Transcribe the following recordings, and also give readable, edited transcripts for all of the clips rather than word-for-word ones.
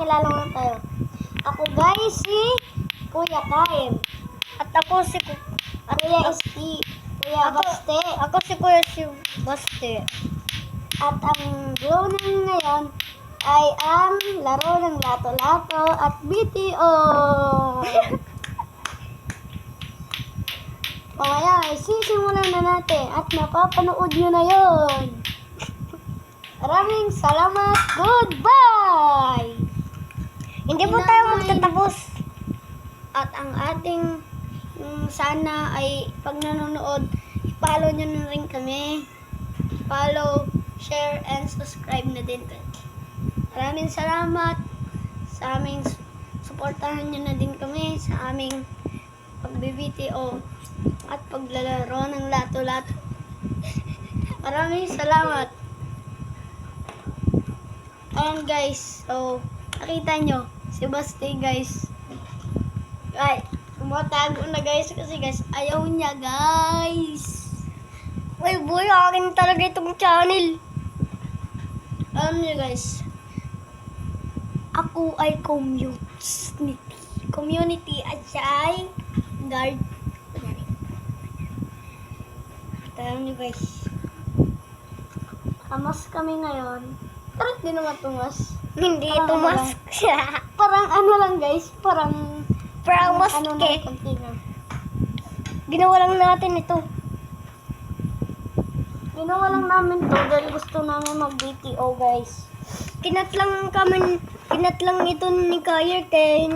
magpakilala muna tayo. Ako guys, si Kuya Kain. At ako si Kuya ST. Kuya Baste. Ako si Kuya Baste. At ang grooming ngayon ay ang laro ng lato-lato at BTO. Mamaya ay sisimulan na natin at napapanood nyo na yon. Maraming salamat. Goodbye! Hindi po tayo magtatapos. At ang ating sana ay pag nanonood, follow nyo na rin kami. Follow, share, and subscribe na din. Maraming salamat sa aming suportahan nyo na din kami sa aming pag-BTO at paglalaro ng lato-lato. Maraming salamat. Ayan guys, so nakita nyo si Basti guys. Right, tumatago na guys kasi guys ayaw niya guys. Uy boy, akin talaga itong channel. Alam niyo guys, ako ay community at siya ay guard. Alam niyo guys, kamas kami ngayon. Parang di naman tumas. Hindi Parang ito ano mask siya. Parang ano lang guys, parang mask ano eh. na container. Ginawa lang natin ito. Ginawa lang namin to dahil gusto namin mag-BTO guys. Kinat lang ito ni Kayer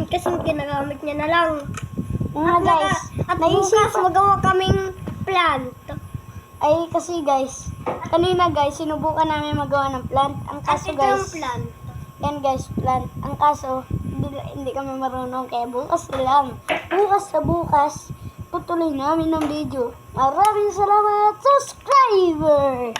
kasi ginagamit niya na lang. Nga guys, At bukas magawa kaming plant. ay kasi guys, kanina guys, sinubukan namin magawa ng plant. Ang kaso At ito guys, yung plant. yan guys, plant. Ang kaso, hindi kami marunong kaya bukas na lang. Bukas sa bukas, tutuloy namin ng video. Maraming salamat, subscriber!